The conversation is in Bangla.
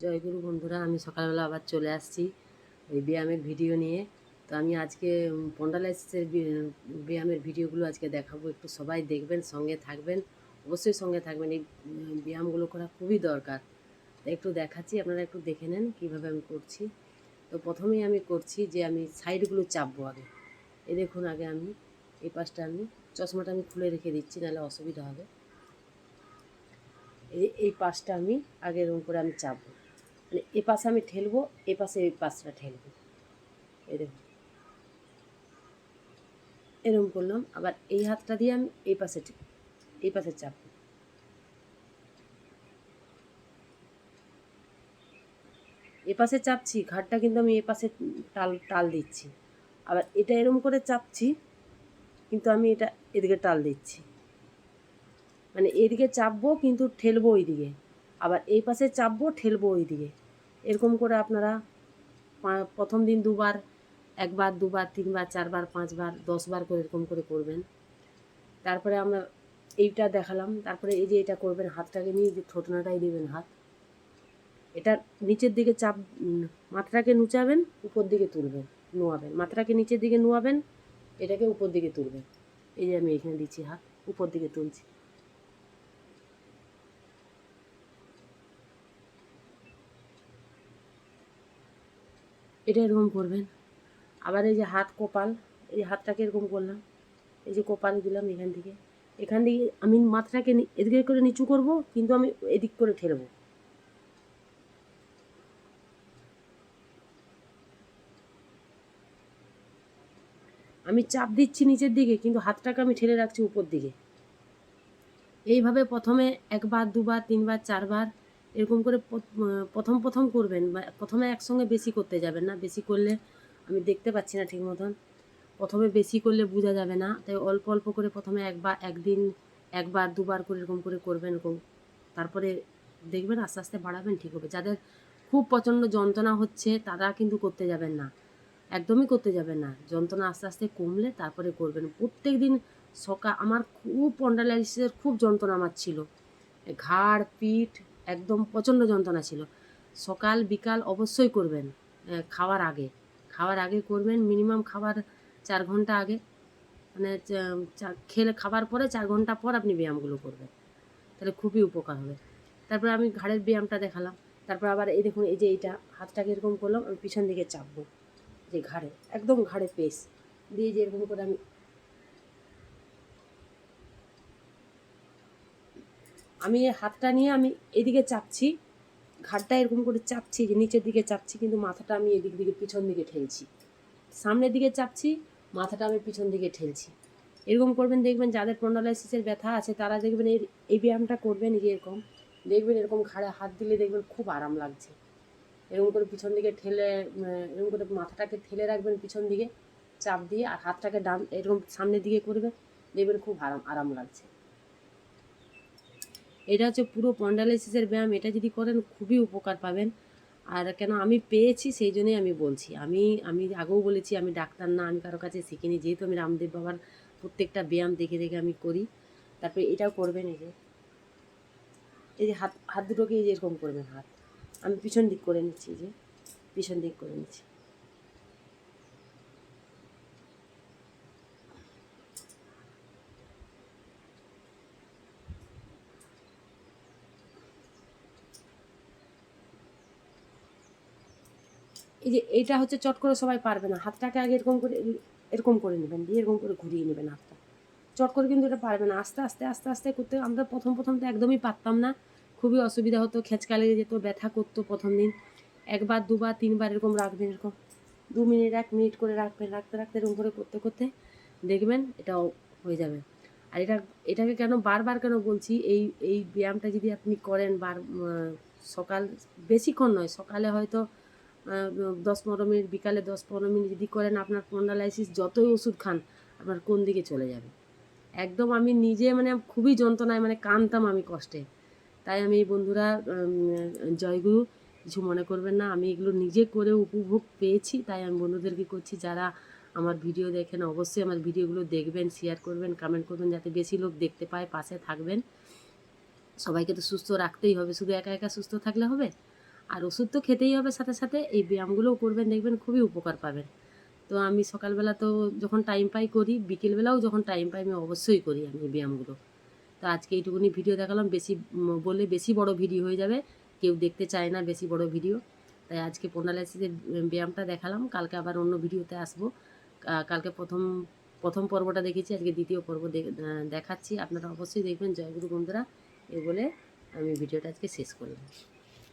জয়গুরু বন্ধুরা, আমি সকালবেলা আবার চলে আসছি ওই ব্যায়ামের ভিডিও নিয়ে। তো আমি আজকে পন্ডালাইসিসের ব্যায়ামের ভিডিওগুলো আজকে দেখাবো, একটু সবাই দেখবেন, সঙ্গে থাকবেন, অবশ্যই সঙ্গে থাকবেন। এই ব্যায়ামগুলো করা খুবই দরকার। তো একটু দেখাচ্ছি, আপনারা একটু দেখে নেন কীভাবে আমি করছি। তো প্রথমেই আমি করছি যে আমি সাইডগুলো চাপবো আগে। এই দেখুন, আগে আমি এই পাশটা আমি চশমাটা আমি খুলে রেখে দিচ্ছি, নাহলে অসুবিধা হবে। এই পাশটা আমি আগে এরকম করে আমি চাপবো, মানে এ পাশে আমি ঠেলবো, এ পাশে এই পাশটা ঠেলবো। এই দেখুন, এরকম করলাম। আবার এই হাতটা দিয়ে আমি এই পাশে চাপবো। এ পাশে চাপছি, ঘাটটা কিন্তু আমি এ পাশে টাল দিচ্ছি। আবার এটা এরকম করে চাপছি, কিন্তু আমি এটা এদিকে টাল দিচ্ছি, মানে এদিকে চাপবো কিন্তু ঠেলবো ওইদিকে। আবার এই পাশে চাপবো, ঠেলবো ওইদিকে। এরকম করে আপনারা প্রথম দিন দুবার, একবার, দুবার, তিনবার, চারবার, পাঁচবার, 10বার করে এরকম করে করবেন। তারপরে আমরা এইটা দেখালাম। তারপরে এই যে এটা করবেন, হাতটাকে নিয়ে যে থোতনাটাই দেবেন, হাত এটা নিচের দিকে মাথাটাকে নুচাবেন, উপর দিকে তুলবেন, নোয়াবেন, মাথাটাকে নিচের দিকে নোয়াবেন, এটাকে উপর দিকে তুলবেন। এই যে আমি এখানে দিচ্ছি, হাত উপর দিকে তুলছি। এটা এরকম করবেন। আবার এই যে হাত কপাল, এই হাতটাকে এরকম করলাম, এই যে কপালে দিলাম, এখান থেকে আমি মাথাটাকে এদিকে করে নিচু করব, কিন্তু আমি এদিক করে ঠেলবো। আমি চাপ দিচ্ছি নিচের দিকে, কিন্তু হাতটাকে আমি ঠেলে রাখছি উপর দিকে। এইভাবে প্রথমে একবার, দুবার, তিনবার, চারবার এরকম করে প্রথম করবেন। প্রথমে একসঙ্গে বেশি করতে যাবেন না, বেশি করলে আমি দেখতে পাচ্ছি না ঠিক মতন। প্রথমে বেশি করলে বোঝা যাবে না, তাই অল্প অল্প করে প্রথমে একদিন একবার, দুবার করে এরকম করে করবেন। এরকম তারপরে দেখবেন আস্তে আস্তে বাড়াবেন, ঠিক হবে। যাদের খুব প্রচণ্ড যন্ত্রণা হচ্ছে তারা কিন্তু করতে যাবেন না, একদমই করতে যাবেন না। যন্ত্রণা আস্তে আস্তে কমলে তারপরে করবেন। প্রত্যেক দিন আমার খুব স্পন্ডালাইটিসের খুব যন্ত্রণা আমার ছিল, ঘাড়, পিঠ একদম প্রচণ্ড যন্ত্রণা ছিল। সকাল বিকাল অবশ্যই করবেন। খাওয়ার আগে করবেন, মিনিমাম খাবার 4 ঘন্টা আগে, মানে খাবার পরে 4 ঘন্টা পর আপনি ব্যায়ামগুলো করবেন, তাহলে খুবই উপকার হবে। তারপরে আমি ঘাড়ের ব্যায়ামটা দেখালাম। তারপর আবার এই দেখুন, এই যে এইটা হাতটাকে এরকম করলাম, আমি পিছন দিকে চাপবো, যে ঘাড়ে একদম ঘাড়ে পেস দিয়ে যে এরকম করে আমি হাতটা নিয়ে আমি এদিকে চাপছি, ঘাড়টা এরকম করে চাপছি, যে নিচের দিকে চাপছি, কিন্তু মাথাটা আমি এদিক দিকে পিছন দিকে ঠেলছি। সামনের দিকে চাপছি, মাথাটা আমি পিছন দিকে ঠেলছি। এরকম করবেন, দেখবেন যাদের স্পন্ডালাইসিসের ব্যথা আছে তারা দেখবেন এই ব্যায়ামটা করবেন, এরকম দেখবেন, এরকম ঘাড়ে হাত দিলে দেখবেন খুব আরাম লাগছে। এরকম করে পিছন দিকে ঠেলে, এরকম করে মাথাটাকে ঠেলে রাখবেন পিছন দিকে চাপ দিয়ে, আর হাতটাকে এরকম সামনের দিকে করবেন, দেখবেন খুব আরাম লাগছে। এটা হচ্ছে পুরো স্পন্ডালাইসিসের ব্যায়াম। এটা যদি করেন খুবই উপকার পাবেন। আর কেন আমি পেয়েছি সেই জন্যই আমি বলছি। আমি আগেও বলেছি আমি ডাক্তার না, আমি কারো কাছে শিখিনি, যেহেতু আমি রামদেব বাবার প্রত্যেকটা ব্যায়াম দেখে দেখে আমি করি। তারপরে এটাও করবেন, এই যে হাত হাত দুটোকে এই যে এরকম করবেন, হাত আমি পিছন দিক করে নিচ্ছি, যে পিছন দিক করে নিচ্ছি। এই যে এইটা হচ্ছে চট করে সবাই পারবে না, হাতটাকে আগে এরকম করে নেবেন, দিয়ে এরকম করে ঘুরিয়ে নেবেন হাতটা। চট করে কিন্তু এটা পারবে না, আস্তে আস্তে আস্তে আস্তে করতে। আমরা প্রথম তো একদমই পারতাম না, খুবই অসুবিধা হতো, খেঁচকা লেগে যেত, ব্যথা করতো প্রথম দিন। একবার, দুবার, তিনবার এরকম রাখবেন, এরকম 2 মিনিট 1 মিনিট করে রাখবেন, রাখতে রাখতে এরকম করে করতে করতে দেখবেন এটাও হয়ে যাবে। আর এটাকে কেন বারবার কেন বলছি, এই ব্যায়ামটা যদি আপনি করেন সকাল, বেশিক্ষণ নয়, সকালে হয়তো 10-15 মিনিট, বিকালে 10-15 মিনিট যদি করেন, আপনার স্পন্ডালাইসিস যতই ওষুধ খান আপনার কোন দিকে চলে যাবে একদম। আমি নিজে মানে খুবই যন্ত্রণায়, মানে কাঁদতাম আমি কষ্টে। তাই আমি এই বন্ধুরা, জয়গুরু, কিছু মনে করবেন না, আমি এগুলো নিজে করে উপভোগ পেয়েছি, তাই আমি বন্ধুদেরকে করছি। যারা আমার ভিডিও দেখেন অবশ্যই আমার ভিডিওগুলো দেখবেন, শেয়ার করবেন, কমেন্ট করবেন, যাতে বেশি লোক দেখতে পায়, পাশে থাকবেন। সবাইকে তো সুস্থ রাখতেই হবে, শুধু একা একা সুস্থ থাকলে হবে। আর ওষুধ তো খেতেই হবে, সাথে সাথে এই ব্যায়ামগুলোও করবেন, দেখবেন খুবই উপকার পাবেন। তো আমি সকালবেলা তো যখন টাইম পাই করি, বিকেলবেলাও যখন টাইম পাই আমি অবশ্যই করি আমি এই ব্যায়ামগুলো। তো আজকে এইটুকুনি ভিডিও দেখালাম, বেশি বলে বেশি বড় ভিডিও হয়ে যাবে, কেউ দেখতে চায় না বেশি বড় ভিডিও। তাই আজকে পোনালাইসিসের ব্যায়ামটা দেখালাম, কালকে আবার অন্য ভিডিওতে আসবো। কালকে প্রথম পর্বটা দেখেছি, আজকে দ্বিতীয় পর্ব দেখাচ্ছি, আপনারা অবশ্যই দেখবেন। জয়গুরু বন্ধুরা, এ বলে আমি ভিডিওটা আজকে শেষ করলাম।